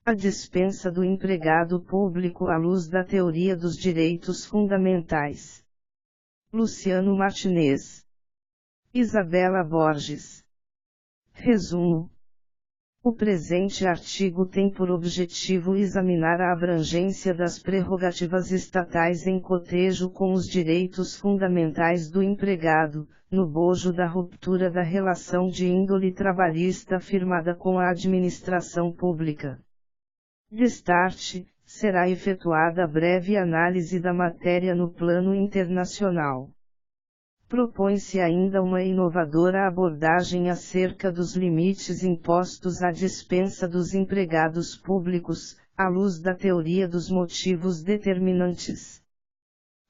A dispensa do empregado público à luz da teoria dos direitos fundamentais. Luciano Martinez. Isabela Borges. Resumo. O presente artigo tem por objetivo examinar a abrangência das prerrogativas estatais em cotejo com os direitos fundamentais do empregado, no bojo da ruptura da relação de índole trabalhista firmada com a administração pública. Destarte, será efetuada breve análise da matéria no plano internacional. Propõe-se ainda uma inovadora abordagem acerca dos limites impostos à dispensa dos empregados públicos, à luz da teoria dos motivos determinantes.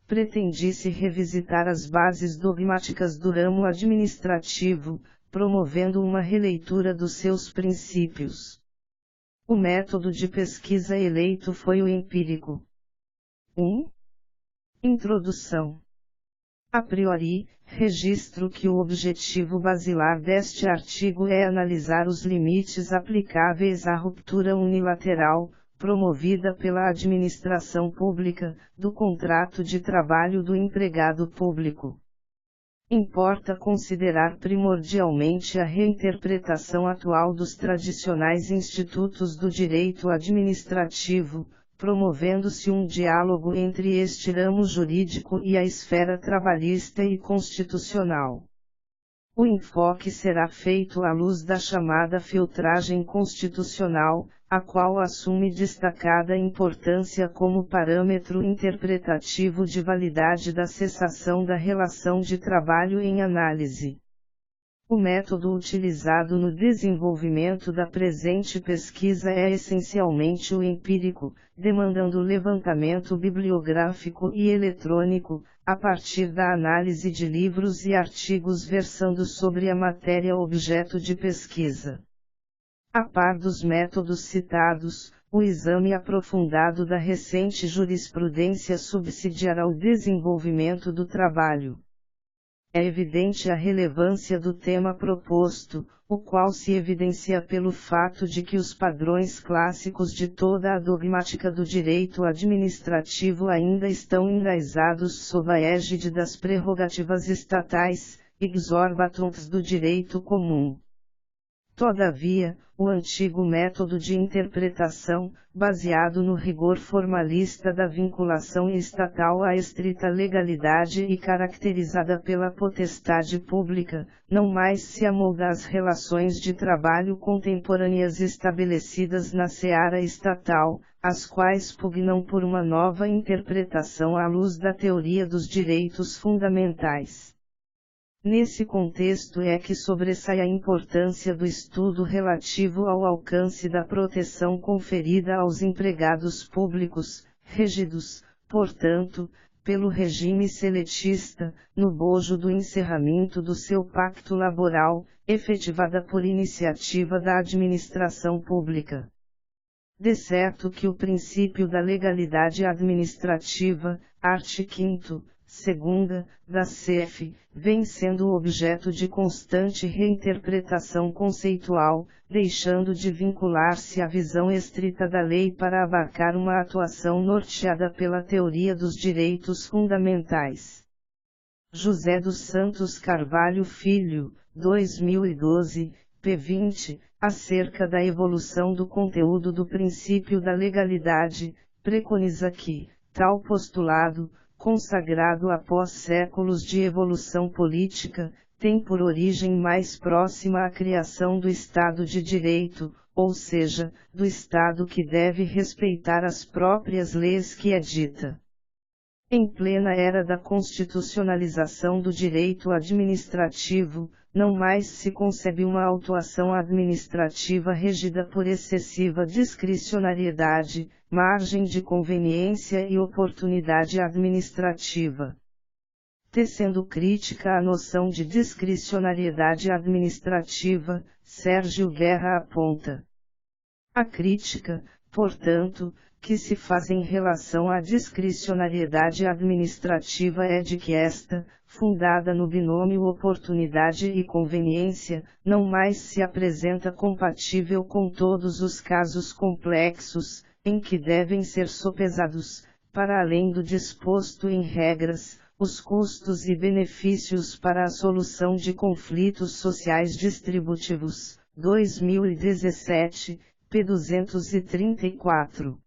Pretende-se revisitar as bases dogmáticas do ramo administrativo, promovendo uma releitura dos seus princípios. O método de pesquisa eleito foi o empírico. 1. Introdução. A priori, registro que o objetivo basilar deste artigo é analisar os limites aplicáveis à ruptura unilateral, promovida pela administração pública, do contrato de trabalho do empregado público. Importa considerar primordialmente a reinterpretação atual dos tradicionais institutos do direito administrativo, promovendo-se um diálogo entre este ramo jurídico e a esfera trabalhista e constitucional. O enfoque será feito à luz da chamada filtragem constitucional, a qual assume destacada importância como parâmetro interpretativo de validade da cessação da relação de trabalho em análise. O método utilizado no desenvolvimento da presente pesquisa é essencialmente o empírico, demandando levantamento bibliográfico e eletrônico, a partir da análise de livros e artigos versando sobre a matéria objeto de pesquisa. A par dos métodos citados, o exame aprofundado da recente jurisprudência subsidiará o desenvolvimento do trabalho. É evidente a relevância do tema proposto, o qual se evidencia pelo fato de que os padrões clássicos de toda a dogmática do direito administrativo ainda estão enraizados sob a égide das prerrogativas estatais, exorbitantes do direito comum. Todavia, o antigo método de interpretação, baseado no rigor formalista da vinculação estatal à estrita legalidade e caracterizada pela potestade pública, não mais se amolda às relações de trabalho contemporâneas estabelecidas na seara estatal, as quais pugnam por uma nova interpretação à luz da teoria dos direitos fundamentais. Nesse contexto é que sobressai a importância do estudo relativo ao alcance da proteção conferida aos empregados públicos, regidos, portanto, pelo regime seletista, no bojo do encerramento do seu pacto laboral, efetivada por iniciativa da administração pública. De certo que o princípio da legalidade administrativa, art. 5º, segunda, da CF, vem sendo objeto de constante reinterpretação conceitual, deixando de vincular-se à visão estrita da lei para abarcar uma atuação norteada pela teoria dos direitos fundamentais. José dos Santos Carvalho Filho, 2012, p. 20, acerca da evolução do conteúdo do princípio da legalidade, preconiza que, tal postulado, consagrado após séculos de evolução política, tem por origem mais próxima a criação do Estado de Direito, ou seja, do Estado que deve respeitar as próprias leis que edita. Em plena era da constitucionalização do direito administrativo, não mais se concebe uma autuação administrativa regida por excessiva discricionariedade, margem de conveniência e oportunidade administrativa. Tecendo crítica à noção de discricionariedade administrativa, Sérgio Guerra aponta. A crítica, portanto, que se faz em relação à discricionariedade administrativa é de que esta, fundada no binômio oportunidade e conveniência, não mais se apresenta compatível com todos os casos complexos, em que devem ser sopesados, para além do disposto em regras, os custos e benefícios para a solução de conflitos sociais distributivos. 2017, p. 234.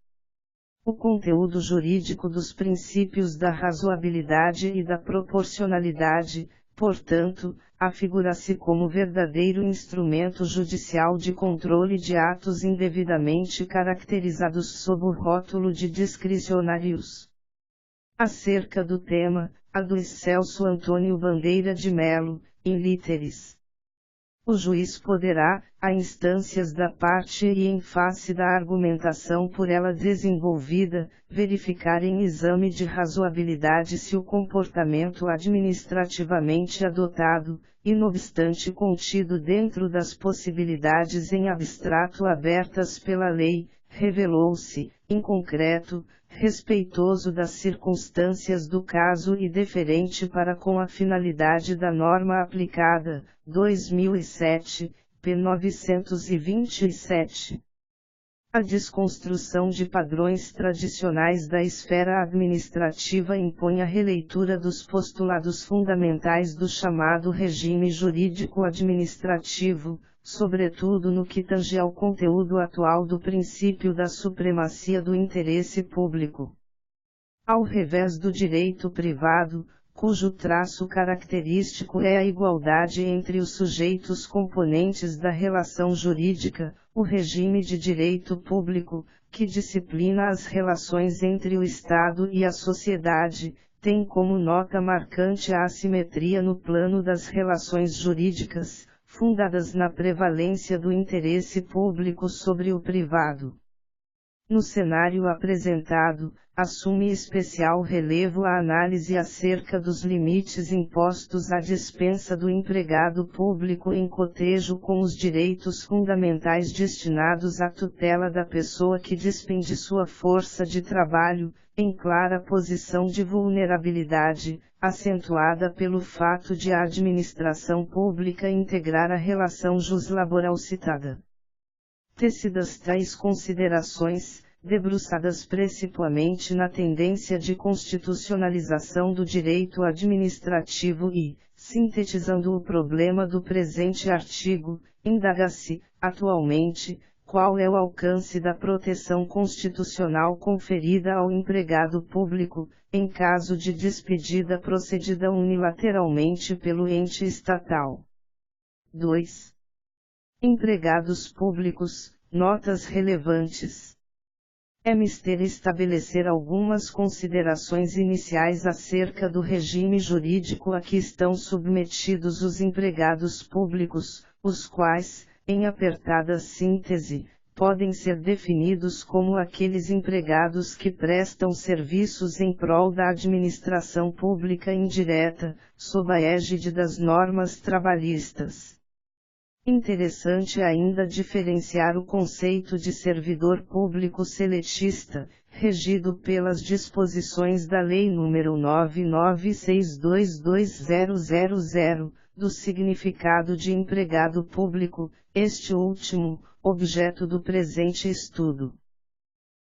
O conteúdo jurídico dos princípios da razoabilidade e da proporcionalidade, portanto, afigura-se como verdadeiro instrumento judicial de controle de atos indevidamente caracterizados sob o rótulo de discricionários. Acerca do tema, a do Celso Antônio Bandeira de Melo, in literis. O juiz poderá, a instâncias da parte e em face da argumentação por ela desenvolvida, verificar em exame de razoabilidade se o comportamento administrativamente adotado, e não obstante contido dentro das possibilidades em abstrato abertas pela lei, revelou-se, em concreto, respeitoso das circunstâncias do caso e deferente para com a finalidade da norma aplicada. 2007, p. 927. A desconstrução de padrões tradicionais da esfera administrativa impõe a releitura dos postulados fundamentais do chamado regime jurídico administrativo, sobretudo no que tange ao conteúdo atual do princípio da supremacia do interesse público. Ao revés do direito privado, cujo traço característico é a igualdade entre os sujeitos componentes da relação jurídica, o regime de direito público, que disciplina as relações entre o Estado e a sociedade, tem como nota marcante a assimetria no plano das relações jurídicas, fundadas na prevalência do interesse público sobre o privado. No cenário apresentado, assume especial relevo a análise acerca dos limites impostos à dispensa do empregado público em cotejo com os direitos fundamentais destinados à tutela da pessoa que despende sua força de trabalho, em clara posição de vulnerabilidade, acentuada pelo fato de a administração pública integrar a relação juslaboral citada. Tecidas tais considerações, debruçadas principalmente na tendência de constitucionalização do direito administrativo e, sintetizando o problema do presente artigo, indaga-se, atualmente, qual é o alcance da proteção constitucional conferida ao empregado público, em caso de despedida procedida unilateralmente pelo ente estatal. 2. Empregados públicos, notas relevantes. É mister estabelecer algumas considerações iniciais acerca do regime jurídico a que estão submetidos os empregados públicos, os quais, em apertada síntese, podem ser definidos como aqueles empregados que prestam serviços em prol da administração pública indireta, sob a égide das normas trabalhistas. Interessante ainda diferenciar o conceito de servidor público seletista, regido pelas disposições da Lei nº 99622000, do significado de empregado público, este último, objeto do presente estudo.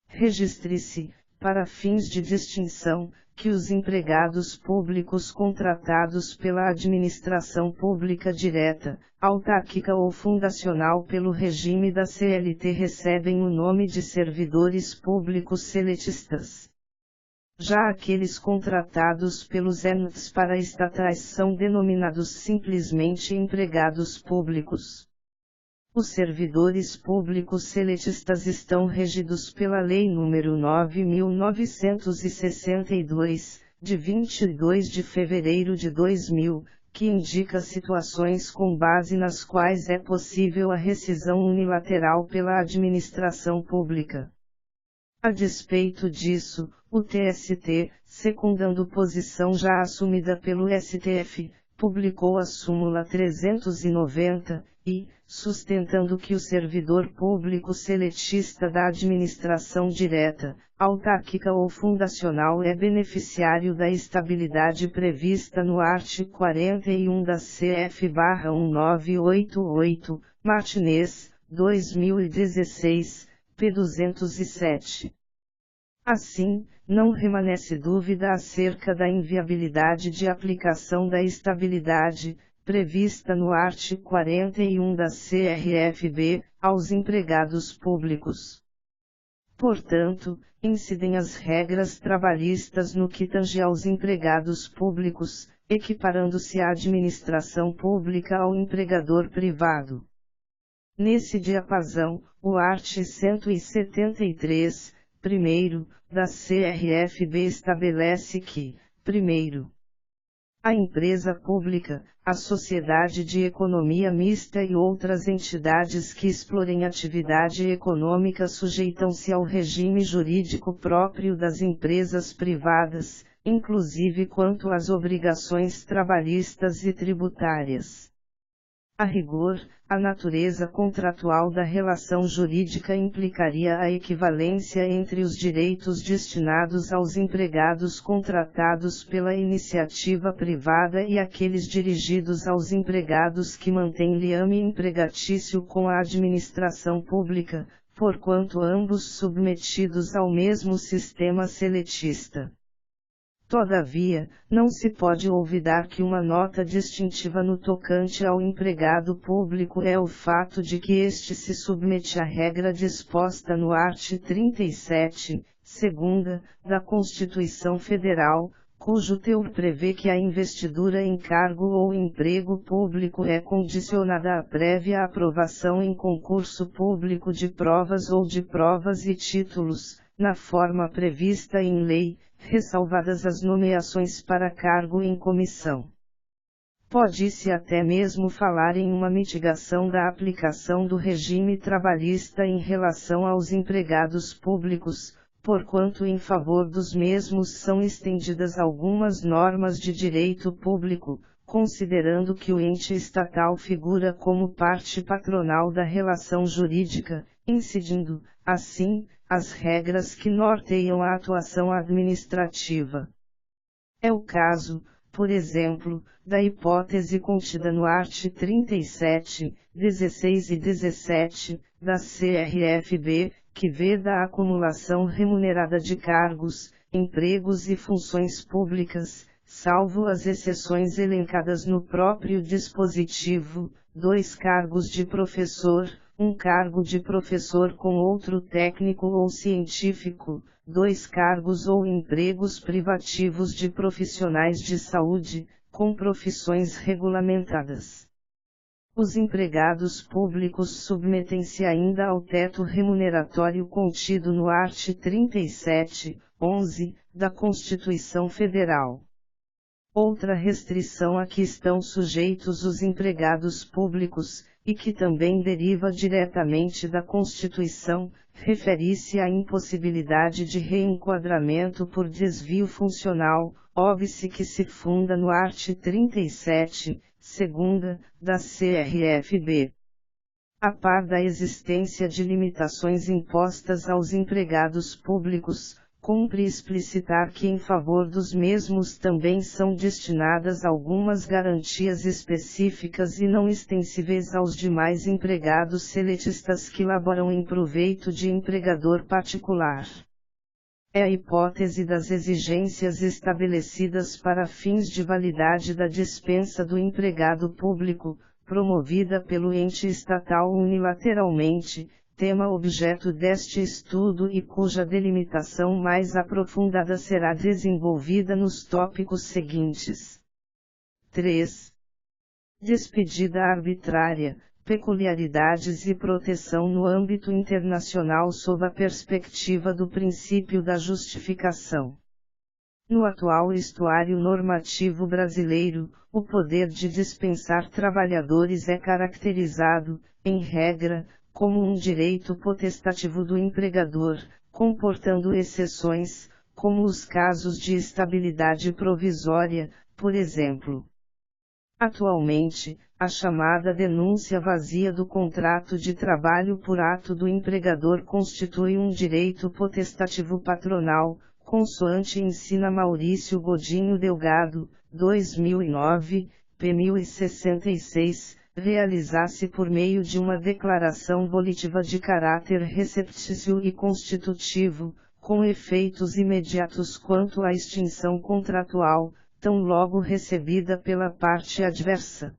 Registre-se, para fins de distinção, que os empregados públicos contratados pela administração pública direta, autárquica ou fundacional pelo regime da CLT recebem o nome de servidores públicos seletistas. Já aqueles contratados pelos entes paraestatais são denominados simplesmente empregados públicos. Os servidores públicos seletistas estão regidos pela Lei nº 9.962, de 22 de fevereiro de 2000, que indica situações com base nas quais é possível a rescisão unilateral pela administração pública. A despeito disso, o TST, secundando posição já assumida pelo STF, publicou a súmula 390, e, sustentando que o servidor público seletista da administração direta, autárquica ou fundacional é beneficiário da estabilidade prevista no artigo 41 da CF/1988, Martinez, 2016, p. 207. Assim, não remanesce dúvida acerca da inviabilidade de aplicação da estabilidade, prevista no artigo 41 da CRFB, aos empregados públicos. Portanto, incidem as regras trabalhistas no que tange aos empregados públicos, equiparando-se a administração pública ao empregador privado. Nesse diapasão, o artigo 173, primeiro, da CRFB estabelece que, primeiro, a empresa pública, a sociedade de economia mista e outras entidades que explorem atividade econômica sujeitam-se ao regime jurídico próprio das empresas privadas, inclusive quanto às obrigações trabalhistas e tributárias. A rigor, a natureza contratual da relação jurídica implicaria a equivalência entre os direitos destinados aos empregados contratados pela iniciativa privada e aqueles dirigidos aos empregados que mantêm liame empregatício com a administração pública, porquanto ambos submetidos ao mesmo sistema seletista. Todavia, não se pode olvidar que uma nota distintiva no tocante ao empregado público é o fato de que este se submete à regra disposta no artigo 37, segunda, da Constituição Federal, cujo teor prevê que a investidura em cargo ou emprego público é condicionada à prévia aprovação em concurso público de provas ou de provas e títulos, na forma prevista em lei, ressalvadas as nomeações para cargo em comissão. Pode-se até mesmo falar em uma mitigação da aplicação do regime trabalhista em relação aos empregados públicos, porquanto em favor dos mesmos são estendidas algumas normas de direito público, considerando que o ente estatal figura como parte patronal da relação jurídica, incidindo, assim, as regras que norteiam a atuação administrativa. É o caso, por exemplo, da hipótese contida no artigo 37, 16 e 17, da CRFB, que veda a acumulação remunerada de cargos, empregos e funções públicas, salvo as exceções elencadas no próprio dispositivo, 2 cargos de professor, 1 cargo de professor com outro técnico ou científico, 2 cargos ou empregos privativos de profissionais de saúde, com profissões regulamentadas. Os empregados públicos submetem-se ainda ao teto remuneratório contido no artigo 37, 11, da Constituição Federal. Outra restrição a que estão sujeitos os empregados públicos, e que também deriva diretamente da Constituição, refere-se à impossibilidade de reenquadramento por desvio funcional, óbice que se funda no artigo 37, segunda, da CRFB. A par da existência de limitações impostas aos empregados públicos, cumpre explicitar que em favor dos mesmos também são destinadas algumas garantias específicas e não extensíveis aos demais empregados seletistas que laboram em proveito de empregador particular. É a hipótese das exigências estabelecidas para fins de validade da dispensa do empregado público, promovida pelo ente estatal unilateralmente, tema objeto deste estudo e cuja delimitação mais aprofundada será desenvolvida nos tópicos seguintes. 3. Despedida arbitrária, peculiaridades e proteção no âmbito internacional sob a perspectiva do princípio da justificação. No atual estuário normativo brasileiro, o poder de dispensar trabalhadores é caracterizado, em regra, como um direito potestativo do empregador, comportando exceções, como os casos de estabilidade provisória, por exemplo. Atualmente, a chamada denúncia vazia do contrato de trabalho por ato do empregador constitui um direito potestativo patronal, consoante ensina Maurício Godinho Delgado, 2009, p. 1066, realizar-se por meio de uma declaração volitiva de caráter receptício e constitutivo, com efeitos imediatos quanto à extinção contratual, tão logo recebida pela parte adversa.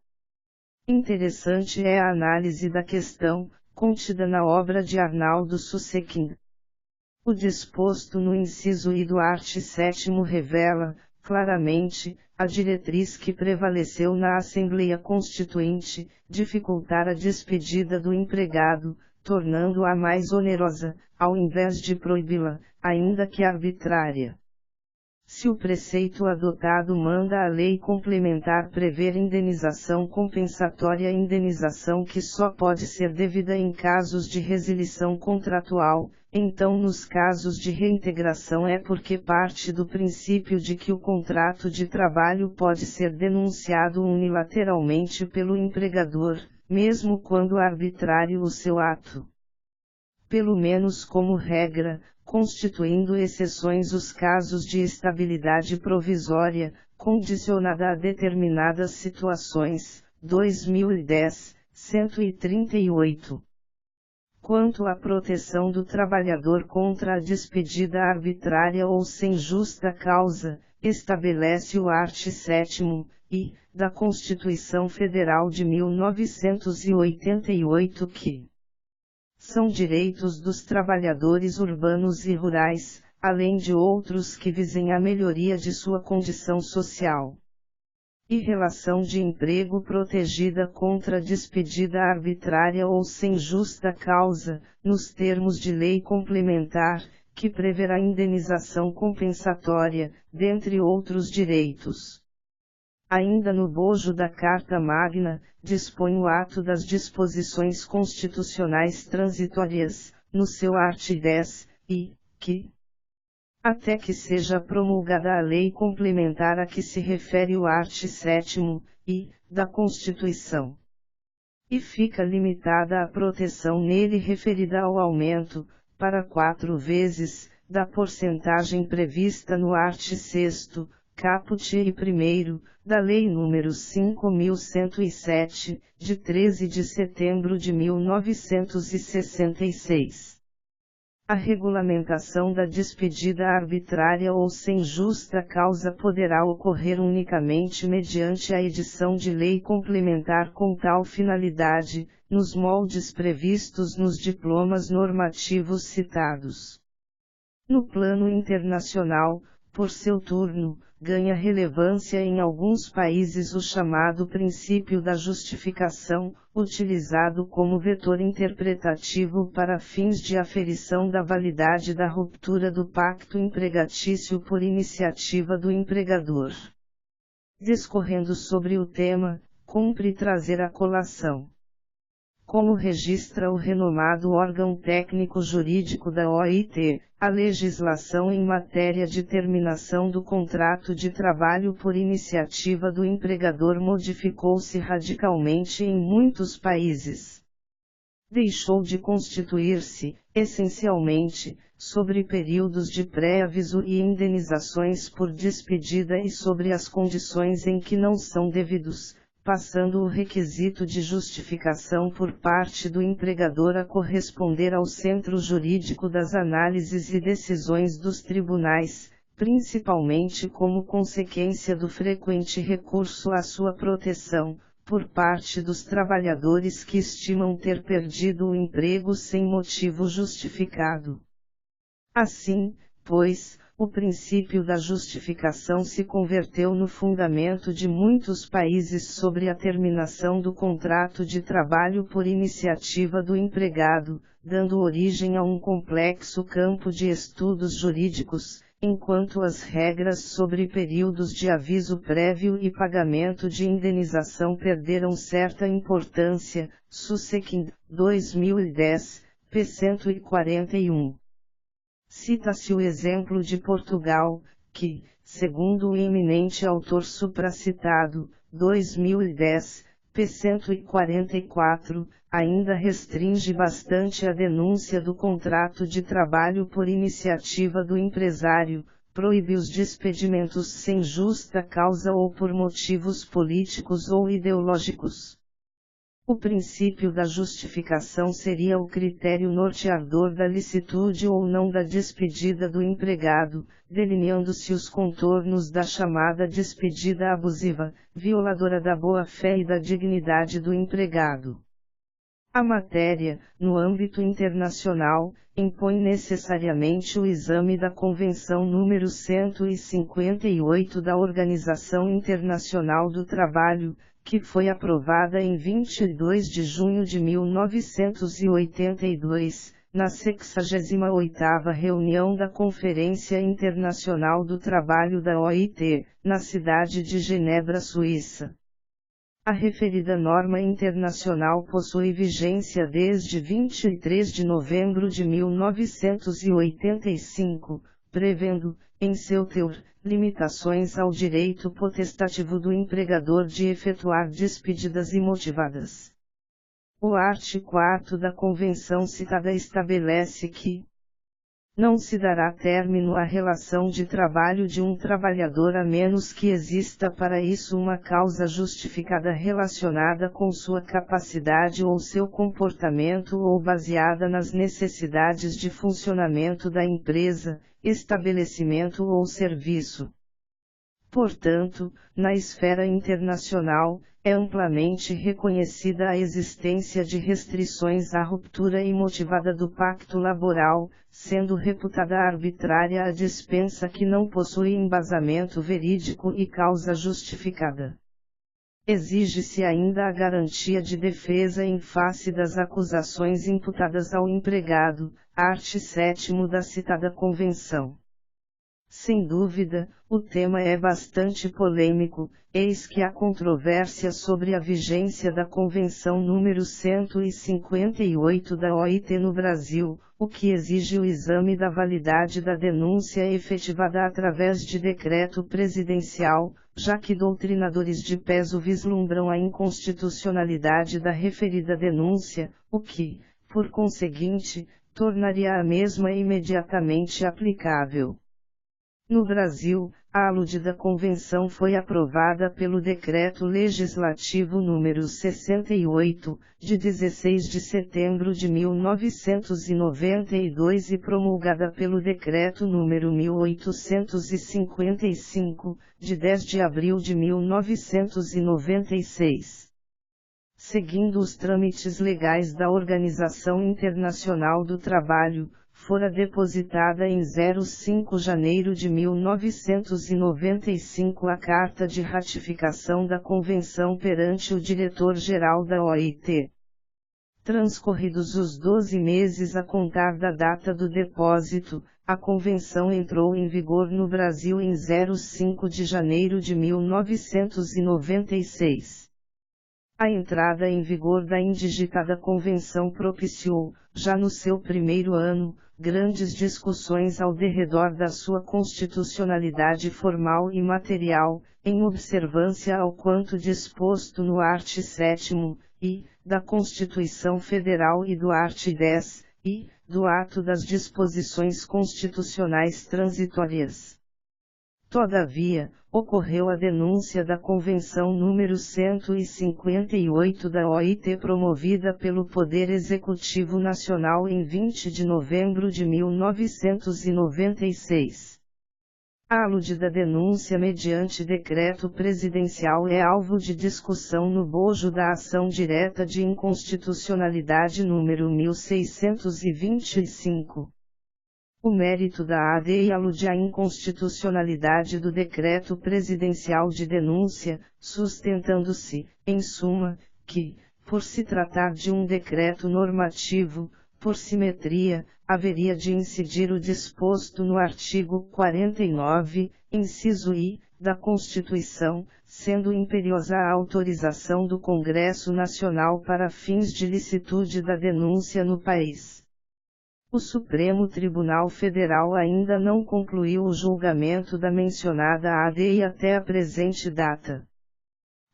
Interessante é a análise da questão, contida na obra de Arnaldo Susekin. O disposto no inciso I do art. 7º revela, claramente, a diretriz que prevaleceu na Assembleia Constituinte, dificultar a despedida do empregado, tornando-a mais onerosa, ao invés de proibi-la, ainda que arbitrária. Se o preceito adotado manda a lei complementar prever indenização compensatória, indenização que só pode ser devida em casos de resilição contratual, então nos casos de reintegração é porque parte do princípio de que o contrato de trabalho pode ser denunciado unilateralmente pelo empregador, mesmo quando arbitrário o seu ato. Pelo menos como regra, constituindo exceções os casos de estabilidade provisória, condicionada a determinadas situações, 2010, 138. Quanto à proteção do trabalhador contra a despedida arbitrária ou sem justa causa, estabelece o art. 7º, e, da Constituição Federal de 1988 que são direitos dos trabalhadores urbanos e rurais, além de outros que visem a melhoria de sua condição social e relação de emprego protegida contra despedida arbitrária ou sem justa causa, nos termos de lei complementar, que preverá indenização compensatória, dentre outros direitos. Ainda no bojo da Carta Magna, dispõe o ato das disposições constitucionais transitórias, no seu art. 10, e, que, até que seja promulgada a lei complementar a que se refere o art. 7º, e, da Constituição. E fica limitada a proteção nele referida ao aumento, para 4 vezes, da porcentagem prevista no art. 6º, caput e 1º, da Lei nº 5.107, de 13 de setembro de 1966. A regulamentação da despedida arbitrária ou sem justa causa poderá ocorrer unicamente mediante a edição de lei complementar com tal finalidade, nos moldes previstos nos diplomas normativos citados. No plano internacional, por seu turno, ganha relevância em alguns países o chamado princípio da justificação, utilizado como vetor interpretativo para fins de aferição da validade da ruptura do pacto empregatício por iniciativa do empregador. Discorrendo sobre o tema, cumpre trazer à colação. Como registra o renomado órgão técnico-jurídico da OIT, a legislação em matéria de terminação do contrato de trabalho por iniciativa do empregador modificou-se radicalmente em muitos países. Deixou de constituir-se, essencialmente, sobre períodos de pré-aviso e indenizações por despedida e sobre as condições em que não são devidos, passando o requisito de justificação por parte do empregador a corresponder ao centro jurídico das análises e decisões dos tribunais, principalmente como consequência do frequente recurso à sua proteção, por parte dos trabalhadores que estimam ter perdido o emprego sem motivo justificado. Assim, pois, o princípio da justificação se converteu no fundamento de muitos países sobre a terminação do contrato de trabalho por iniciativa do empregado, dando origem a um complexo campo de estudos jurídicos, enquanto as regras sobre períodos de aviso prévio e pagamento de indenização perderam certa importância. Susekin, 2010, p. 141. Cita-se o exemplo de Portugal, que, segundo o eminente autor supracitado, 2010, p. 144, ainda restringe bastante a denúncia do contrato de trabalho por iniciativa do empresário, proíbe os despedimentos sem justa causa ou por motivos políticos ou ideológicos. O princípio da justificação seria o critério norteador da licitude ou não da despedida do empregado, delineando-se os contornos da chamada despedida abusiva, violadora da boa-fé e da dignidade do empregado. A matéria, no âmbito internacional, impõe necessariamente o exame da Convenção número 158 da Organização Internacional do Trabalho, que foi aprovada em 22 de junho de 1982, na 68ª reunião da Conferência Internacional do Trabalho da OIT, na cidade de Genebra, Suíça. A referida norma internacional possui vigência desde 23 de novembro de 1985, prevendo, em seu teor, limitações ao direito potestativo do empregador de efetuar despedidas imotivadas. O artigo 4º da Convenção citada estabelece que não se dará término à relação de trabalho de um trabalhador a menos que exista para isso uma causa justificada relacionada com sua capacidade ou seu comportamento ou baseada nas necessidades de funcionamento da empresa, estabelecimento ou serviço. Portanto, na esfera internacional, é amplamente reconhecida a existência de restrições à ruptura imotivada do pacto laboral, sendo reputada arbitrária a dispensa que não possui embasamento verídico e causa justificada. Exige-se ainda a garantia de defesa em face das acusações imputadas ao empregado, artigo 7º da citada Convenção. Sem dúvida, o tema é bastante polêmico, eis que há controvérsia sobre a vigência da Convenção número 158 da OIT no Brasil, o que exige o exame da validade da denúncia efetivada através de decreto presidencial, já que doutrinadores de peso vislumbram a inconstitucionalidade da referida denúncia, o que, por conseguinte, tornaria a mesma imediatamente aplicável. No Brasil, a aludida convenção foi aprovada pelo Decreto Legislativo número 68, de 16 de setembro de 1992 e promulgada pelo Decreto número 1855, de 10 de abril de 1996. Seguindo os trâmites legais da Organização Internacional do Trabalho, fora depositada em 05 de janeiro de 1995 a Carta de Ratificação da Convenção perante o Diretor-Geral da OIT. Transcorridos os 12 meses a contar da data do depósito, a Convenção entrou em vigor no Brasil em 05 de janeiro de 1996. A entrada em vigor da indigitada Convenção propiciou, já no seu primeiro ano, grandes discussões ao derredor da sua constitucionalidade formal e material, em observância ao quanto disposto no artigo 7º, e, da Constituição Federal e do artigo 10, e, do ato das disposições constitucionais transitórias. Todavia, ocorreu a denúncia da Convenção número 158 da OIT promovida pelo Poder Executivo Nacional em 20 de novembro de 1996. A aludida denúncia mediante decreto presidencial é alvo de discussão no bojo da ação direta de inconstitucionalidade número 1625. O mérito da ADI alude à inconstitucionalidade do decreto presidencial de denúncia, sustentando-se, em suma, que, por se tratar de um decreto normativo, por simetria, haveria de incidir o disposto no artigo 49, inciso I, da Constituição, sendo imperiosa a autorização do Congresso Nacional para fins de licitude da denúncia no país. O Supremo Tribunal Federal ainda não concluiu o julgamento da mencionada ADI até a presente data.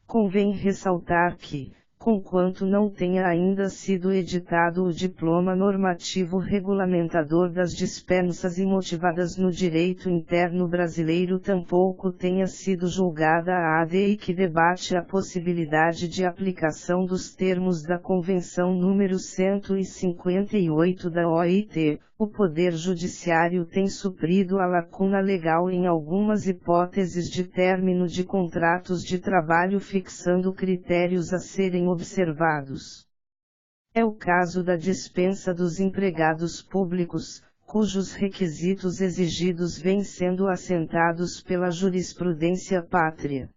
Convém ressaltar que, conquanto não tenha ainda sido editado o diploma normativo regulamentador das dispensas imotivadas no direito interno brasileiro, tampouco tenha sido julgada a ADI que debate a possibilidade de aplicação dos termos da Convenção número 158 da OIT. O Poder Judiciário tem suprido a lacuna legal em algumas hipóteses de término de contratos de trabalho, fixando critérios a serem observados. É o caso da dispensa dos empregados públicos, cujos requisitos exigidos vêm sendo assentados pela jurisprudência pátria.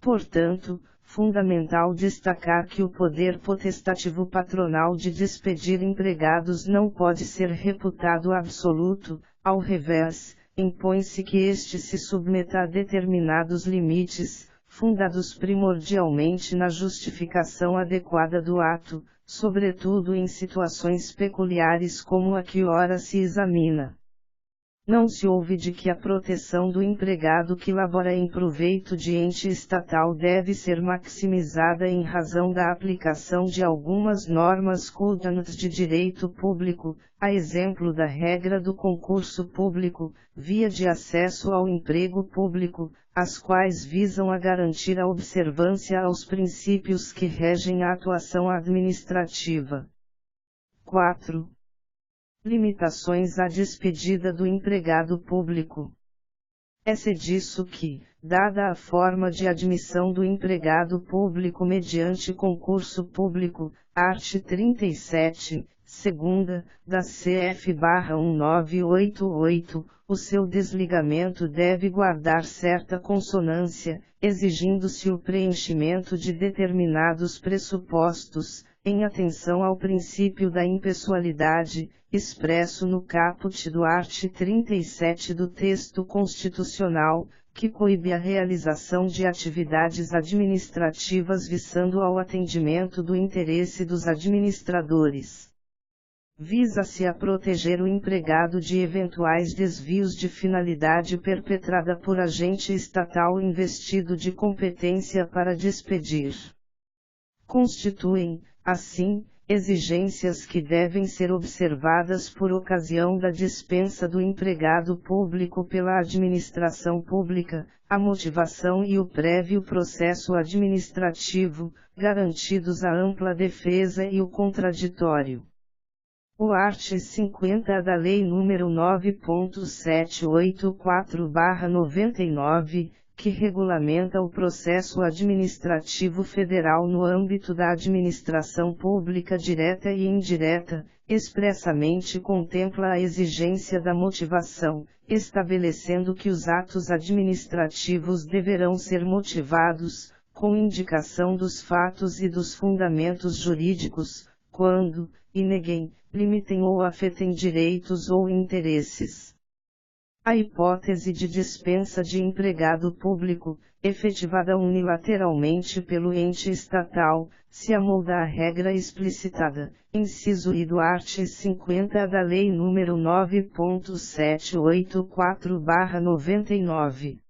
Portanto, fundamental destacar que o poder potestativo patronal de despedir empregados não pode ser reputado absoluto, ao revés, impõe-se que este se submeta a determinados limites, fundados primordialmente na justificação adequada do ato, sobretudo em situações peculiares como a que ora se examina. Não se ouve de que a proteção do empregado que labora em proveito de ente estatal deve ser maximizada em razão da aplicação de algumas normas coordenantes de direito público, a exemplo da regra do concurso público, via de acesso ao emprego público, as quais visam a garantir a observância aos princípios que regem a atuação administrativa. 4. Limitações à despedida do empregado público. É disso que, dada a forma de admissão do empregado público mediante concurso público, art. 37, segunda, da CF/1988, o seu desligamento deve guardar certa consonância, exigindo-se o preenchimento de determinados pressupostos, em atenção ao princípio da impessoalidade, expresso no caput do art. 37 do texto constitucional, que coíbe a realização de atividades administrativas visando ao atendimento do interesse dos administradores. Visa-se a proteger o empregado de eventuais desvios de finalidade perpetrada por agente estatal investido de competência para despedir. Constituem, assim, exigências que devem ser observadas por ocasião da dispensa do empregado público pela administração pública, a motivação e o prévio processo administrativo, garantidos a ampla defesa e o contraditório. O art. 50 da Lei nº 9.784/99, que regulamenta o processo administrativo federal no âmbito da administração pública direta e indireta, expressamente contempla a exigência da motivação, estabelecendo que os atos administrativos deverão ser motivados, com indicação dos fatos e dos fundamentos jurídicos, quando, e neguem, limitem ou afetem direitos ou interesses. A hipótese de dispensa de empregado público, efetivada unilateralmente pelo ente estatal, se amolda à regra explicitada, inciso I do art. 50 da Lei nº 9.784/99.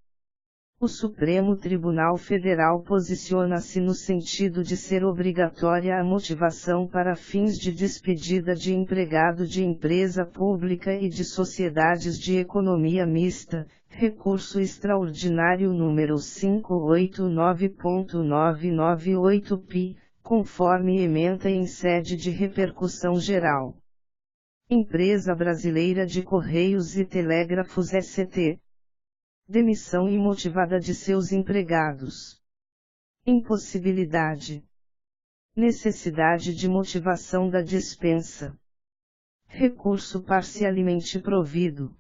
O Supremo Tribunal Federal posiciona-se no sentido de ser obrigatória a motivação para fins de despedida de empregado de empresa pública e de sociedades de economia mista, recurso extraordinário número 589.998-PI, conforme ementa em sede de repercussão geral. Empresa Brasileira de Correios e Telégrafos ST. Demissão imotivada de seus empregados. Impossibilidade. Necessidade de motivação da dispensa. Recurso parcialmente provido.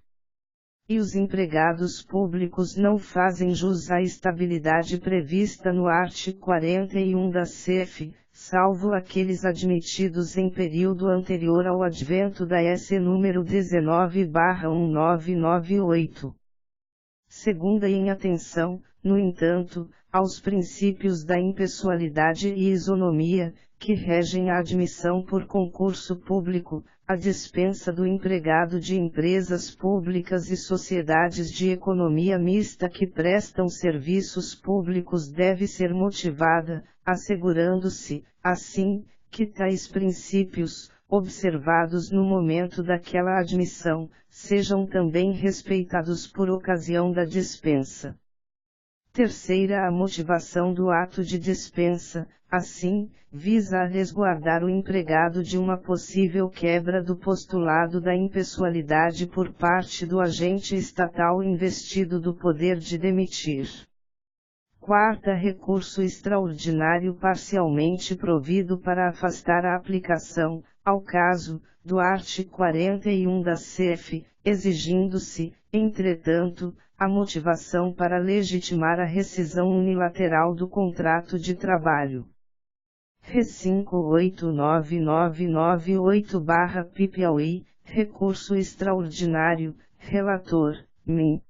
E os empregados públicos não fazem jus à estabilidade prevista no art. 41 da CF, salvo aqueles admitidos em período anterior ao advento da S. número 19/1998. Segunda em atenção, no entanto, aos princípios da impessoalidade e isonomia, que regem a admissão por concurso público, a dispensa do empregado de empresas públicas e sociedades de economia mista que prestam serviços públicos deve ser motivada, assegurando-se, assim, que tais princípios, observados no momento daquela admissão, sejam também respeitados por ocasião da dispensa. Terceira, a motivação do ato de dispensa, assim, visa a resguardar o empregado de uma possível quebra do postulado da impessoalidade por parte do agente estatal investido do poder de demitir. Quarta, recurso extraordinário parcialmente provido para afastar a aplicação, ao caso, do artigo 41 da CF, exigindo-se, entretanto, a motivação para legitimar a rescisão unilateral do contrato de trabalho. Re/589998/PPAUI, recurso extraordinário, relator, MIM.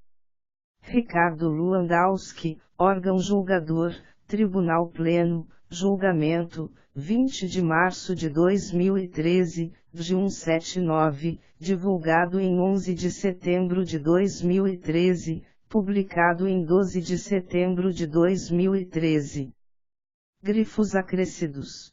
Ricardo Lewandowski, órgão julgador, Tribunal Pleno, julgamento, 20 de março de 2013, de 179, divulgado em 11 de setembro de 2013, publicado em 12 de setembro de 2013. Grifos acrescidos.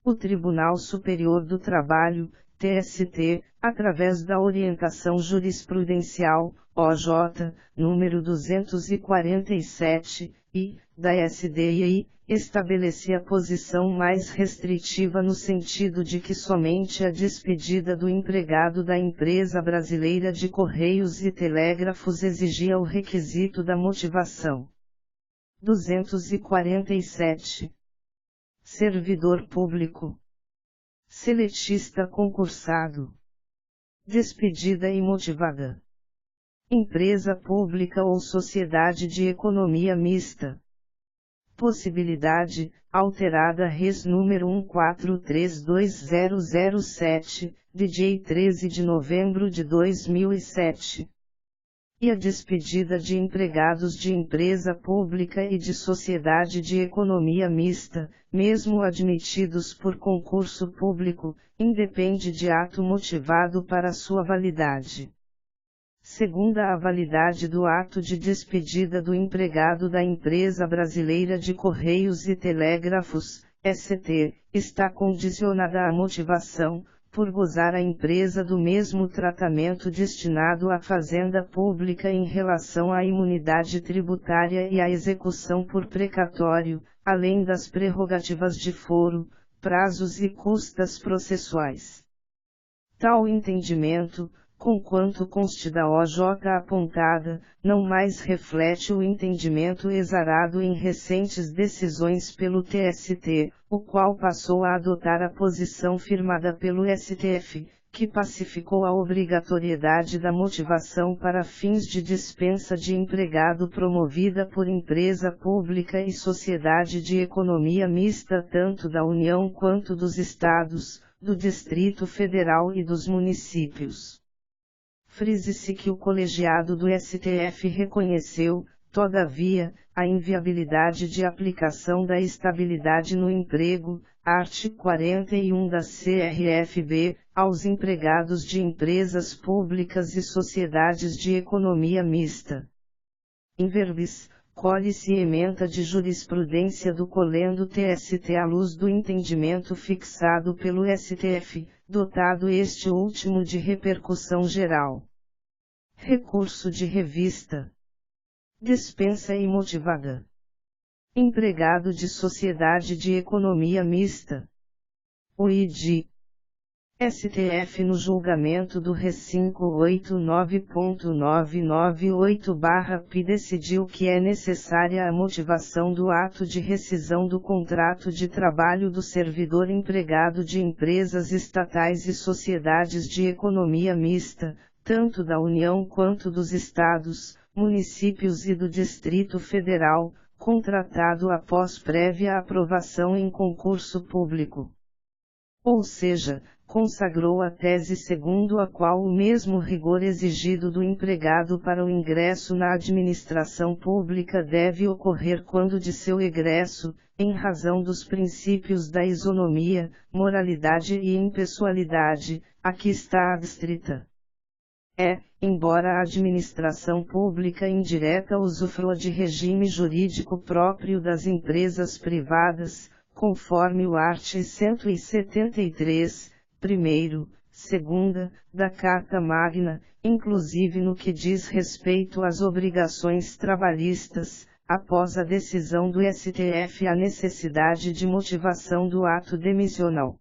O Tribunal Superior do Trabalho, TST, através da Orientação Jurisprudencial, OJ, número 247, e, da SDI, estabelecia a posição mais restritiva no sentido de que somente a despedida do empregado da Empresa Brasileira de Correios e Telégrafos exigia o requisito da motivação. 247. Servidor público. Seletista concursado. Despedida imotivada. Empresa pública ou sociedade de economia mista. Possibilidade, alterada Res número 14322007, de 13 de novembro de 2007. E a despedida de empregados de empresa pública e de sociedade de economia mista, mesmo admitidos por concurso público, independe de ato motivado para sua validade. Segunda, a validade do ato de despedida do empregado da Empresa Brasileira de Correios e Telégrafos, ST, está condicionada à motivação, por gozar a empresa do mesmo tratamento destinado à fazenda pública em relação à imunidade tributária e à execução por precatório, além das prerrogativas de foro, prazos e custas processuais. Tal entendimento, conquanto conste da OJ apontada, não mais reflete o entendimento exarado em recentes decisões pelo TST, o qual passou a adotar a posição firmada pelo STF, que pacificou a obrigatoriedade da motivação para fins de dispensa de empregado promovida por empresa pública e sociedade de economia mista tanto da União quanto dos Estados, do Distrito Federal e dos municípios. Frise-se que o colegiado do STF reconheceu, todavia, a inviabilidade de aplicação da estabilidade no emprego, artigo 41 da CRFB, aos empregados de empresas públicas e sociedades de economia mista. In verbis, colhe-se ementa de jurisprudência do colendo TST à luz do entendimento fixado pelo STF, dotado este último de repercussão geral. Recurso de revista. Dispensa imotivada. Empregado de sociedade de economia mista. O ID. STF no julgamento do Res 589.998/P decidiu que é necessária a motivação do ato de rescisão do contrato de trabalho do servidor empregado de empresas estatais e sociedades de economia mista, tanto da União quanto dos Estados, municípios e do Distrito Federal, contratado após prévia aprovação em concurso público. Ou seja, consagrou a tese segundo a qual o mesmo rigor exigido do empregado para o ingresso na administração pública deve ocorrer quando de seu egresso, em razão dos princípios da isonomia, moralidade e impessoalidade, a que está adstrita. Embora a administração pública indireta usufrua de regime jurídico próprio das empresas privadas, conforme o art. 173, primeiro, segunda, da Carta Magna, inclusive no que diz respeito às obrigações trabalhistas, após a decisão do STF a necessidade de motivação do ato demissional.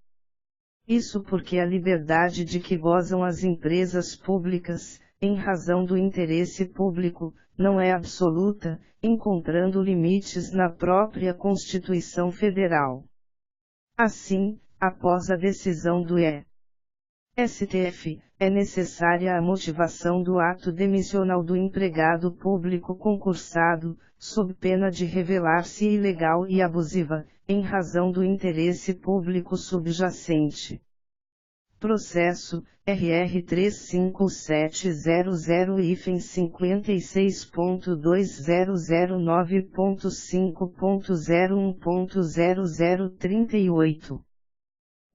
Isso porque a liberdade de que gozam as empresas públicas, em razão do interesse público, não é absoluta, encontrando limites na própria Constituição Federal. Assim, após a decisão do STF, é necessária a motivação do ato demissional do empregado público concursado, sob pena de revelar-se ilegal e abusiva, em razão do interesse público subjacente. Processo, RR 3570000.5009.5.01.0038.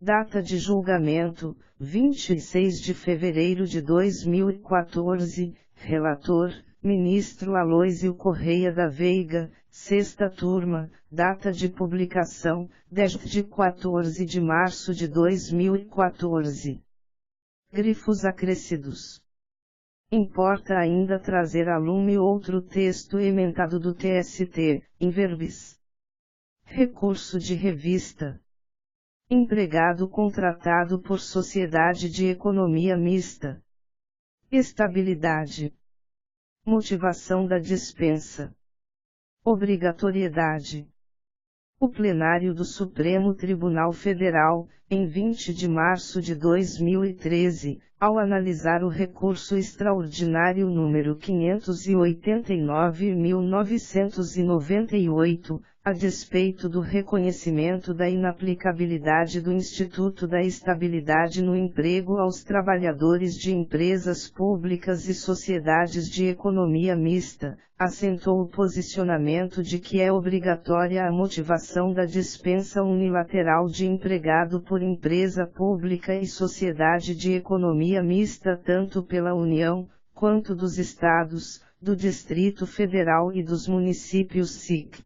Data de julgamento, 26 de fevereiro de 2014, relator, Ministro Aloysio Correia da Veiga, sexta turma, data de publicação, 10 de 14 de março de 2014. Grifos acrescidos. Importa ainda trazer a lume outro texto emendado do TST, in verbis. Recurso de revista. Empregado contratado por sociedade de economia mista. Estabilidade. Motivação da dispensa. Obrigatoriedade. O plenário do Supremo Tribunal Federal, em 20 de março de 2013, ao analisar o recurso extraordinário número 589.998, a despeito do reconhecimento da inaplicabilidade do Instituto da Estabilidade no Emprego aos trabalhadores de empresas públicas e sociedades de economia mista, assentou o posicionamento de que é obrigatória a motivação da dispensa unilateral de empregado por empresa pública e sociedade de economia mista tanto pela União, quanto dos Estados, do Distrito Federal e dos municípios SIC.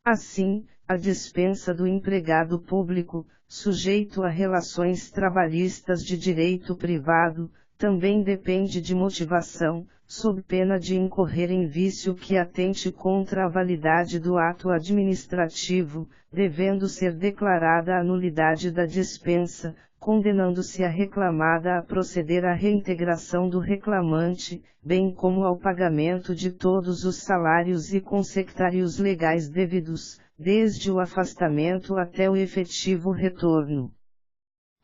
Assim, a dispensa do empregado público, sujeito a relações trabalhistas de direito privado, também depende de motivação, sob pena de incorrer em vício que atente contra a validade do ato administrativo, devendo ser declarada a nulidade da dispensa, condenando-se a reclamada a proceder à reintegração do reclamante, bem como ao pagamento de todos os salários e consectários legais devidos, desde o afastamento até o efetivo retorno.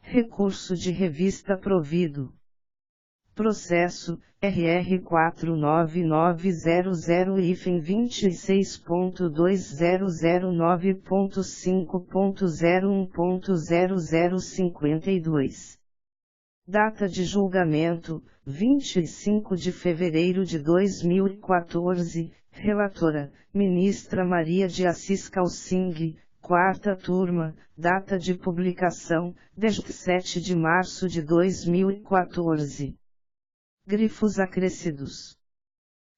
Recurso de revista provido. Processo, RR 4990026.2009.5.01.0052. Data de julgamento, 25 de fevereiro de 2014, relatora, Ministra Maria de Assis Calsing, quarta turma, data de publicação, 17 de março de 2014. Grifos acrescidos.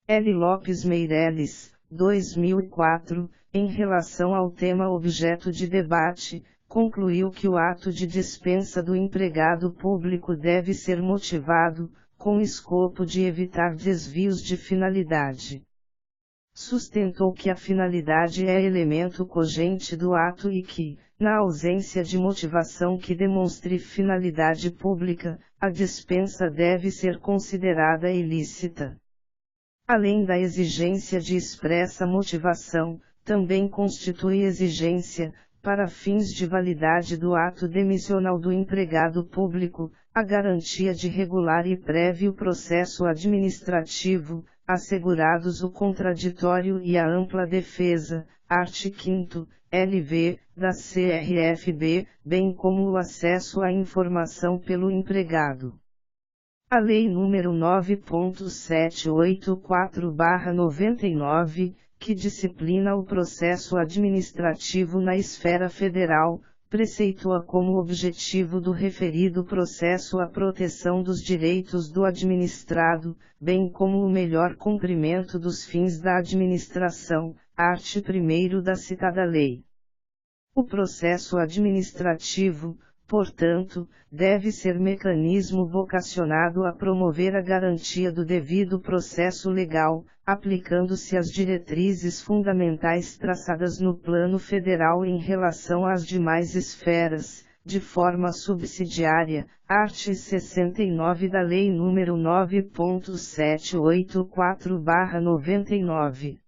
L. Lopes Meireles, 2004, em relação ao tema objeto de debate, concluiu que o ato de dispensa do empregado público deve ser motivado, com escopo de evitar desvios de finalidade. Sustentou que a finalidade é elemento cogente do ato e que, na ausência de motivação que demonstre finalidade pública, a dispensa deve ser considerada ilícita. Além da exigência de expressa motivação, também constitui exigência, para fins de validade do ato demissional do empregado público, a garantia de regular e prévio processo administrativo, assegurados o contraditório e a ampla defesa, art. 5º, LV, da CRFB, bem como o acesso à informação pelo empregado. A Lei nº 9.784/99, que disciplina o processo administrativo na esfera federal, preceitua como objetivo do referido processo a proteção dos direitos do administrado, bem como o melhor cumprimento dos fins da administração, art. 1º da citada lei. O processo administrativo, portanto, deve ser mecanismo vocacionado a promover a garantia do devido processo legal, aplicando-se às diretrizes fundamentais traçadas no Plano Federal em relação às demais esferas, de forma subsidiária, art. 69 da Lei nº 9.784/99.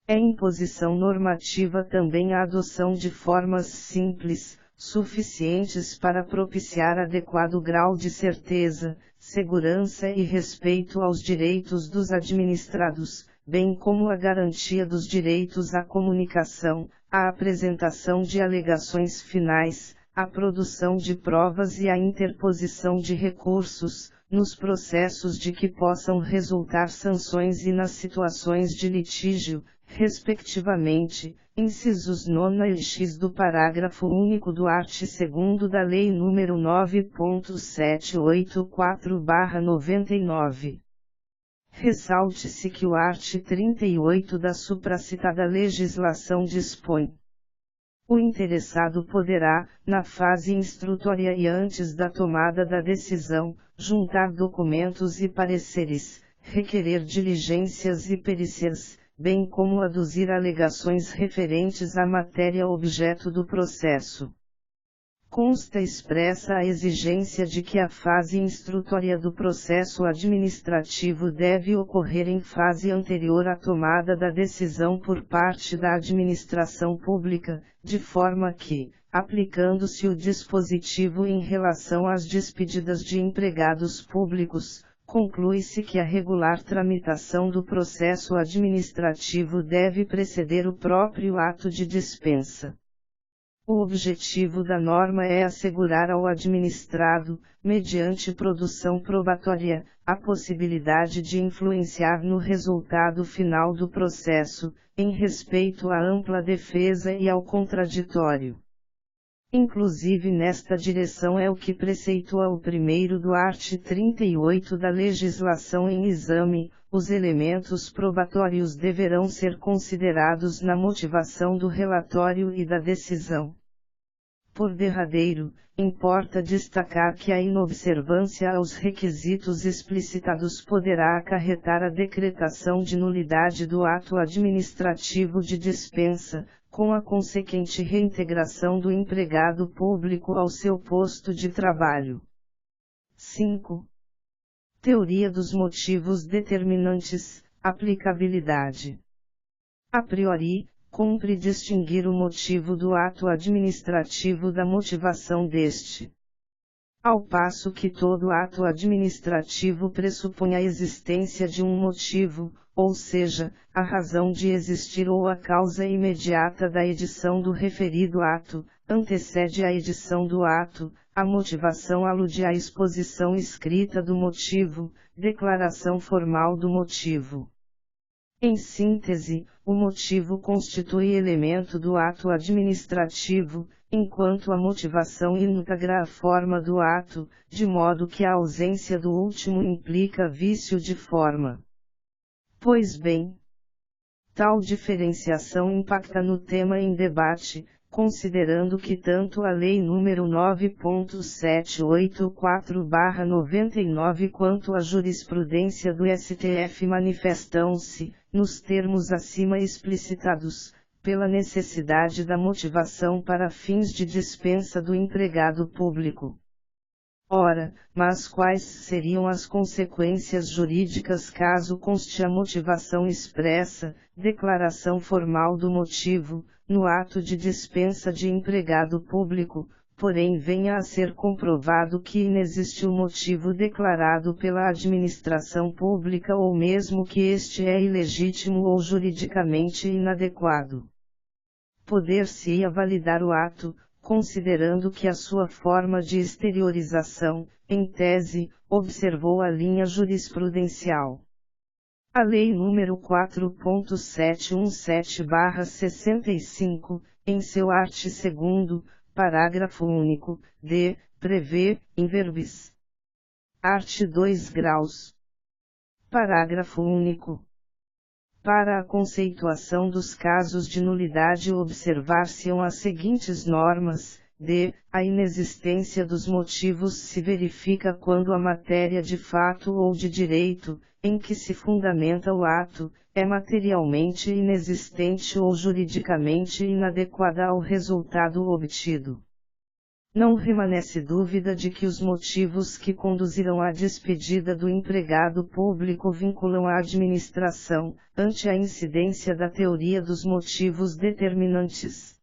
É imposição normativa também a adoção de formas simples, suficientes para propiciar adequado grau de certeza, segurança e respeito aos direitos dos administrados, bem como a garantia dos direitos à comunicação, à apresentação de alegações finais, à produção de provas e à interposição de recursos, nos processos de que possam resultar sanções e nas situações de litígio, respectivamente, incisos 9 e x do parágrafo único do art. 2º da Lei nº 9.784/99. Ressalte-se que o art. 38 da supracitada legislação dispõe: o interessado poderá, na fase instrutória e antes da tomada da decisão, juntar documentos e pareceres, requerer diligências e perícias, bem como aduzir alegações referentes à matéria objeto do processo. Consta expressa a exigência de que a fase instrutória do processo administrativo deve ocorrer em fase anterior à tomada da decisão por parte da administração pública, de forma que, aplicando-se o dispositivo em relação às despedidas de empregados públicos, conclui-se que a regular tramitação do processo administrativo deve preceder o próprio ato de dispensa. O objetivo da norma é assegurar ao administrado, mediante produção probatória, a possibilidade de influenciar no resultado final do processo, em respeito à ampla defesa e ao contraditório. Inclusive nesta direção é o que preceitua o primeiro do art. 38 da legislação em exame: os elementos probatórios deverão ser considerados na motivação do relatório e da decisão. Por derradeiro, importa destacar que a inobservância aos requisitos explicitados poderá acarretar a decretação de nulidade do ato administrativo de dispensa, com a consequente reintegração do empregado público ao seu posto de trabalho. 5. Teoria dos motivos determinantes, aplicabilidade. A priori, cumpre distinguir o motivo do ato administrativo da motivação deste. Ao passo que todo ato administrativo pressupõe a existência de um motivo, ou seja, a razão de existir ou a causa imediata da edição do referido ato, antecede a edição do ato, a motivação alude à exposição escrita do motivo, declaração formal do motivo. Em síntese, o motivo constitui elemento do ato administrativo, enquanto a motivação integra a forma do ato, de modo que a ausência do último implica vício de forma. Pois bem, tal diferenciação impacta no tema em debate, considerando que tanto a Lei nº 9.784/99 quanto a jurisprudência do STF manifestam-se, nos termos acima explicitados, pela necessidade da motivação para fins de dispensa do empregado público. Ora, mas quais seriam as consequências jurídicas caso conste a motivação expressa, declaração formal do motivo, no ato de dispensa de empregado público, porém venha a ser comprovado que inexiste o motivo declarado pela administração pública ou mesmo que este é ilegítimo ou juridicamente inadequado? poder-se-ia validar o ato, considerando que a sua forma de exteriorização, em tese, observou a linha jurisprudencial. A Lei nº 4.717/65, em seu art. 2º, parágrafo único, d, prevê, in verbis. Art. 2 graus. Parágrafo único. Para a conceituação dos casos de nulidade observar-se-ão as seguintes normas. D. A inexistência dos motivos se verifica quando a matéria de fato ou de direito, em que se fundamenta o ato, é materialmente inexistente ou juridicamente inadequada ao resultado obtido. Não remanesce dúvida de que os motivos que conduzirão à despedida do empregado público vinculam a administração, ante a incidência da teoria dos motivos determinantes.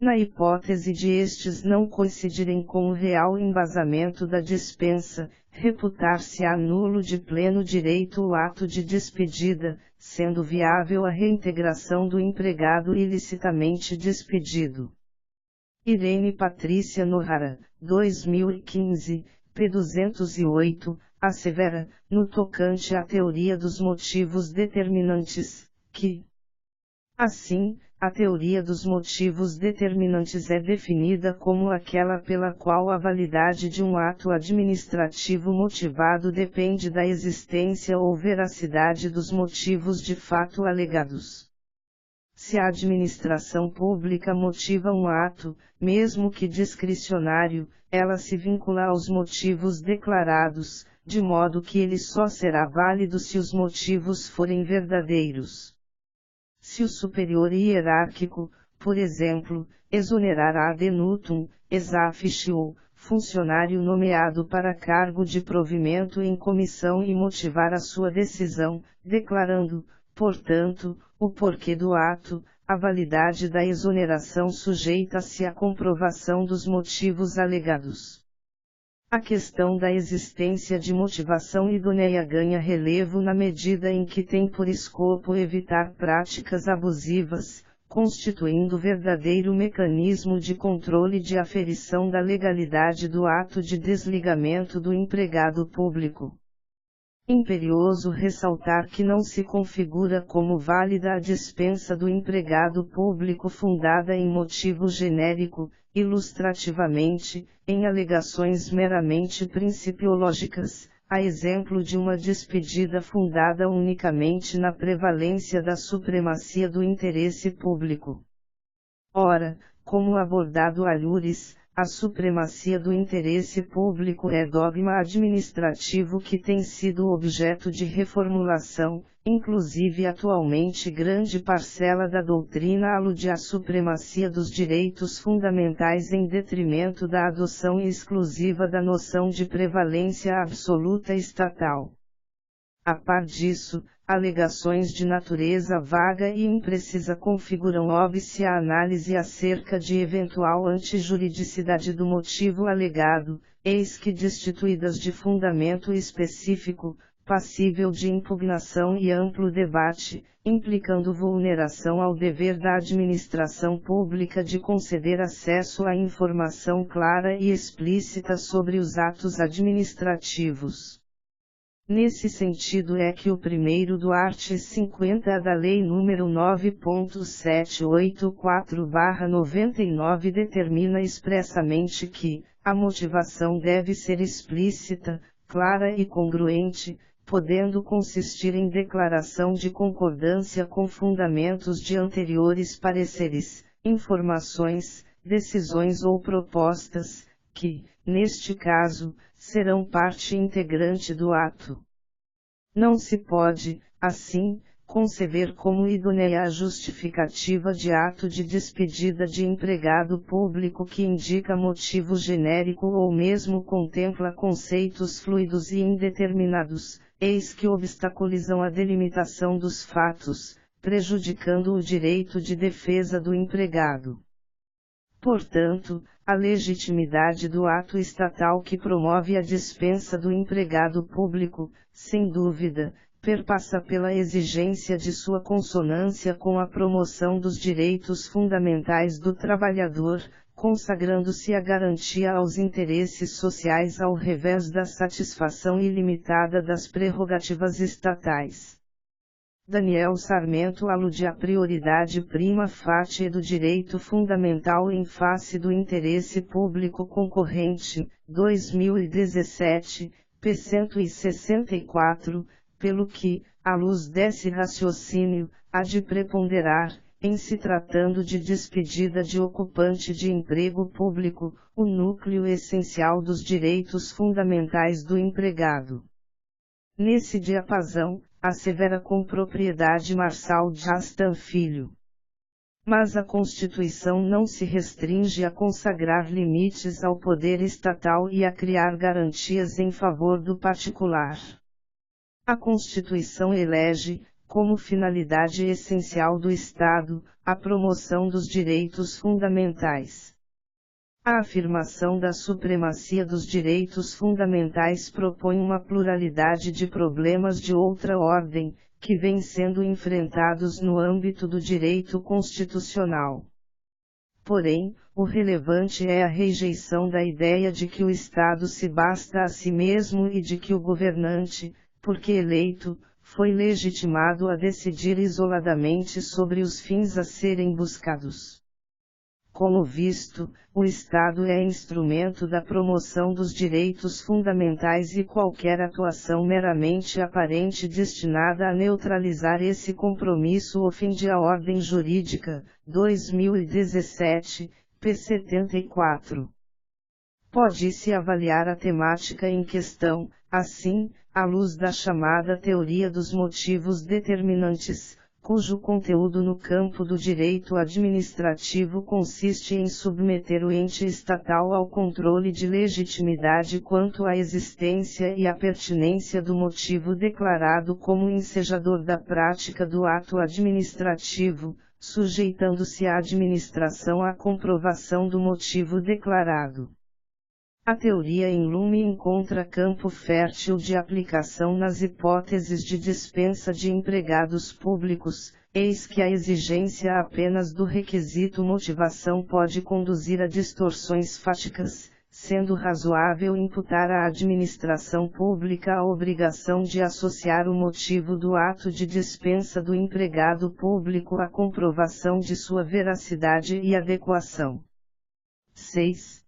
Na hipótese de estes não coincidirem com o real embasamento da dispensa, reputar-se-á nulo de pleno direito o ato de despedida, sendo viável a reintegração do empregado ilicitamente despedido. Irene Patrícia Nohara, 2015, p. 208, assevera, no tocante à teoria dos motivos determinantes, que, assim, a teoria dos motivos determinantes é definida como aquela pela qual a validade de um ato administrativo motivado depende da existência ou veracidade dos motivos de fato alegados. Se a administração pública motiva um ato, mesmo que discricionário, ela se vincula aos motivos declarados, de modo que ele só será válido se os motivos forem verdadeiros. Se o superior hierárquico, por exemplo, exonerar ad nutum, ex officio, funcionário nomeado para cargo de provimento em comissão e motivar a sua decisão, declarando, portanto, o porquê do ato, a validade da exoneração sujeita-se à comprovação dos motivos alegados. A questão da existência de motivação idônea ganha relevo na medida em que tem por escopo evitar práticas abusivas, constituindo verdadeiro mecanismo de controle de aferição da legalidade do ato de desligamento do empregado público. Imperioso ressaltar que não se configura como válida a dispensa do empregado público fundada em motivo genérico, ilustrativamente, em alegações meramente principiológicas, a exemplo de uma despedida fundada unicamente na prevalência da supremacia do interesse público. Ora, como abordado alhures, a supremacia do interesse público é dogma administrativo que tem sido objeto de reformulação, inclusive atualmente grande parcela da doutrina alude à supremacia dos direitos fundamentais em detrimento da adoção exclusiva da noção de prevalência absoluta estatal. A par disso, alegações de natureza vaga e imprecisa configuram óbice a análise acerca de eventual antijuridicidade do motivo alegado, eis que destituídas de fundamento específico, passível de impugnação e amplo debate, implicando vulneração ao dever da administração pública de conceder acesso à informação clara e explícita sobre os atos administrativos. Nesse sentido é que o primeiro do art. 50 da Lei nº 9.784/99 determina expressamente que, a motivação deve ser explícita, clara e congruente, podendo consistir em declaração de concordância com fundamentos de anteriores pareceres, informações, decisões ou propostas, que, neste caso, serão parte integrante do ato. Não se pode, assim, conceber como idônea a justificativa de ato de despedida de empregado público que indica motivo genérico ou mesmo contempla conceitos fluidos e indeterminados, eis que obstaculizam a delimitação dos fatos, prejudicando o direito de defesa do empregado. Portanto, a legitimidade do ato estatal que promove a dispensa do empregado público, sem dúvida, perpassa pela exigência de sua consonância com a promoção dos direitos fundamentais do trabalhador, consagrando-se a garantia aos interesses sociais ao revés da satisfação ilimitada das prerrogativas estatais. Daniel Sarmento alude à prioridade prima facie do direito fundamental em face do interesse público concorrente, 2017, p. 164, pelo que, à luz desse raciocínio, há de preponderar, em se tratando de despedida de ocupante de emprego público, o núcleo essencial dos direitos fundamentais do empregado. Nesse diapasão, assevera com propriedade Marçal Jastan Filho. Mas a Constituição não se restringe a consagrar limites ao poder estatal e a criar garantias em favor do particular. A Constituição elege, como finalidade essencial do Estado, a promoção dos direitos fundamentais. A afirmação da supremacia dos direitos fundamentais propõe uma pluralidade de problemas de outra ordem, que vêm sendo enfrentados no âmbito do direito constitucional. Porém, o relevante é a rejeição da ideia de que o Estado se basta a si mesmo e de que o governante, porque eleito, foi legitimado a decidir isoladamente sobre os fins a serem buscados. Como visto, o Estado é instrumento da promoção dos direitos fundamentais e qualquer atuação meramente aparente destinada a neutralizar esse compromisso ofende a ordem jurídica, 2017, p. 74. Pode-se avaliar a temática em questão, assim, à luz da chamada teoria dos motivos determinantes, cujo conteúdo no campo do direito administrativo consiste em submeter o ente estatal ao controle de legitimidade quanto à existência e à pertinência do motivo declarado como ensejador da prática do ato administrativo, sujeitando-se a administração à comprovação do motivo declarado. A teoria em Lume encontra campo fértil de aplicação nas hipóteses de dispensa de empregados públicos, eis que a exigência apenas do requisito motivação pode conduzir a distorções fáticas, sendo razoável imputar à administração pública a obrigação de associar o motivo do ato de dispensa do empregado público à comprovação de sua veracidade e adequação. 6.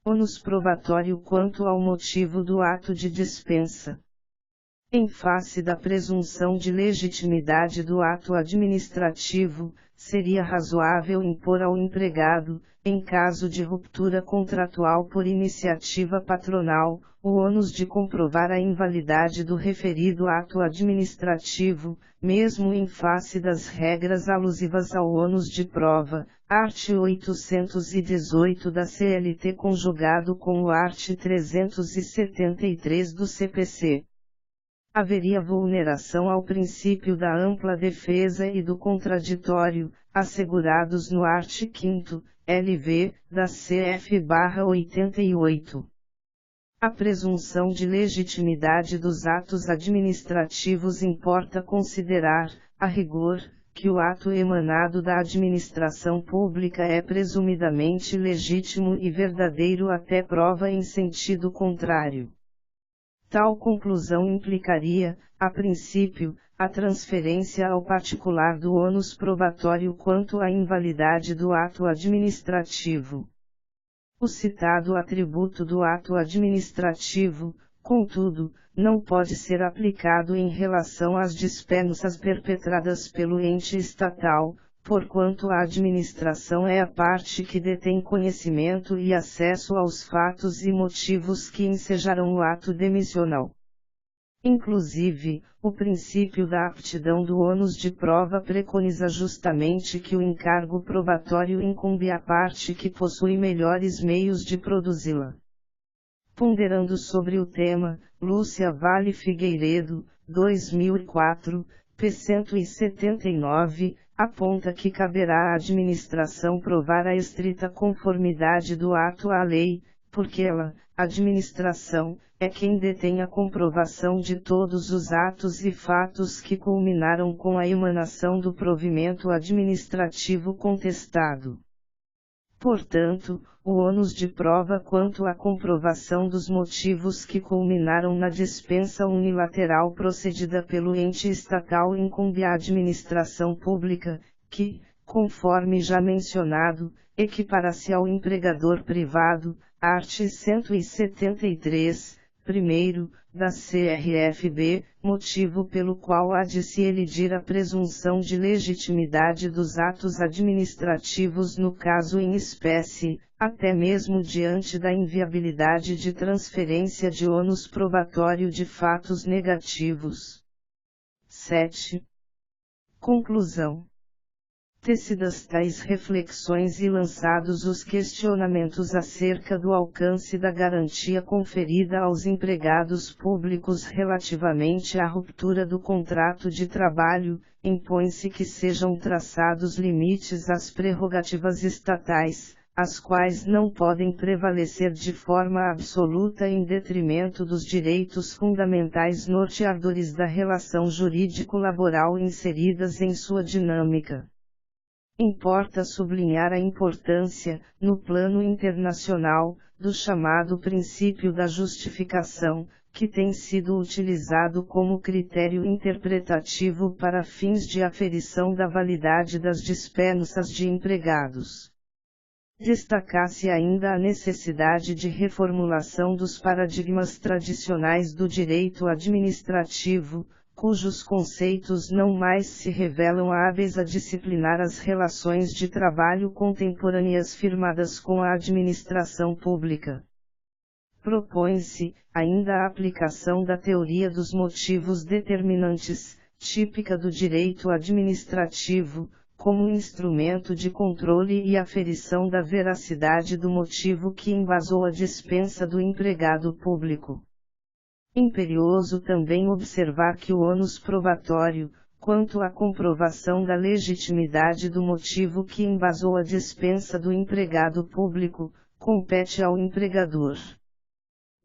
Ônus probatório quanto ao motivo do ato de dispensa. Em face da presunção de legitimidade do ato administrativo, seria razoável impor ao empregado, em caso de ruptura contratual por iniciativa patronal, o ônus de comprovar a invalidade do referido ato administrativo, mesmo em face das regras alusivas ao ônus de prova, art. 818 da CLT conjugado com o art. 373 do CPC. Haveria vulneração ao princípio da ampla defesa e do contraditório, assegurados no art. 5º, LV, da CF/88. A presunção de legitimidade dos atos administrativos importa considerar, a rigor, que o ato emanado da administração pública é presumidamente legítimo e verdadeiro até prova em sentido contrário. Tal conclusão implicaria, a princípio, a transferência ao particular do ônus probatório quanto à invalidade do ato administrativo. O citado atributo do ato administrativo, contudo, não pode ser aplicado em relação às dispensas perpetradas pelo ente estatal, porquanto a administração é a parte que detém conhecimento e acesso aos fatos e motivos que ensejaram o ato demissional. Inclusive, o princípio da aptidão do ônus de prova preconiza justamente que o encargo probatório incumbe à parte que possui melhores meios de produzi-la. Ponderando sobre o tema, Lúcia Vale Figueiredo, 2004, p. 179, aponta que caberá à administração provar a estrita conformidade do ato à lei, porque ela, administração, é quem detém a comprovação de todos os atos e fatos que culminaram com a emanação do provimento administrativo contestado. Portanto, o ônus de prova quanto à comprovação dos motivos que culminaram na dispensa unilateral procedida pelo ente estatal incumbe à administração pública, que, conforme já mencionado, equipara-se ao empregador privado, art. 173, primeiro, da CRFB, motivo pelo qual há de se elidir a presunção de legitimidade dos atos administrativos no caso em espécie, até mesmo diante da inviabilidade de transferência de ônus probatório de fatos negativos. 7. Conclusão. Tecidas tais reflexões e lançados os questionamentos acerca do alcance da garantia conferida aos empregados públicos relativamente à ruptura do contrato de trabalho, impõe-se que sejam traçados limites às prerrogativas estatais, as quais não podem prevalecer de forma absoluta em detrimento dos direitos fundamentais norteadores da relação jurídico-laboral inseridas em sua dinâmica. Importa sublinhar a importância, no plano internacional, do chamado princípio da justificação, que tem sido utilizado como critério interpretativo para fins de aferição da validade das dispensas de empregados. Destaca-se ainda a necessidade de reformulação dos paradigmas tradicionais do direito administrativo, cujos conceitos não mais se revelam hábeis a disciplinar as relações de trabalho contemporâneas firmadas com a administração pública. Propõe-se, ainda a aplicação da teoria dos motivos determinantes, típica do direito administrativo, como instrumento de controle e aferição da veracidade do motivo que embasou a dispensa do empregado público. Imperioso também observar que o ônus probatório, quanto à comprovação da legitimidade do motivo que embasou a dispensa do empregado público, compete ao empregador.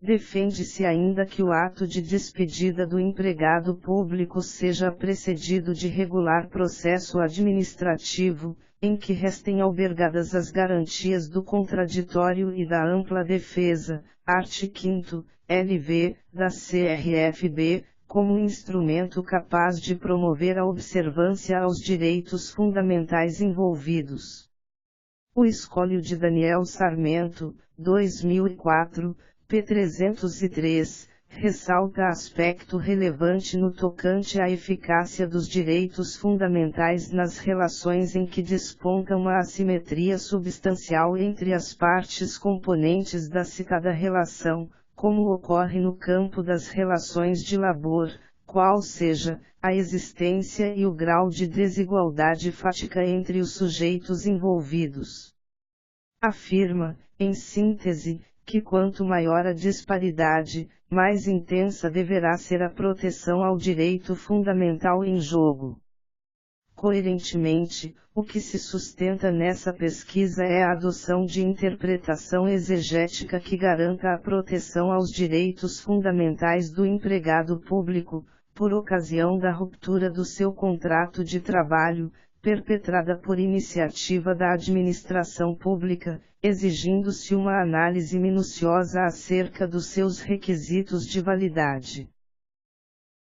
Defende-se ainda que o ato de despedida do empregado público seja precedido de regular processo administrativo, em que restem albergadas as garantias do contraditório e da ampla defesa, art. 5º, LV, da CRFB, como instrumento capaz de promover a observância aos direitos fundamentais envolvidos. O escolho de Daniel Sarmento, 2004, p. 303, ressalta aspecto relevante no tocante à eficácia dos direitos fundamentais nas relações em que desponta uma assimetria substancial entre as partes componentes da citada relação, como ocorre no campo das relações de labor, qual seja a existência e o grau de desigualdade fática entre os sujeitos envolvidos. Afirma, em síntese, que quanto maior a disparidade, mais intensa deverá ser a proteção ao direito fundamental em jogo. Coerentemente, o que se sustenta nessa pesquisa é a adoção de interpretação exegética que garanta a proteção aos direitos fundamentais do empregado público, por ocasião da ruptura do seu contrato de trabalho, perpetrada por iniciativa da administração pública, exigindo-se uma análise minuciosa acerca dos seus requisitos de validade.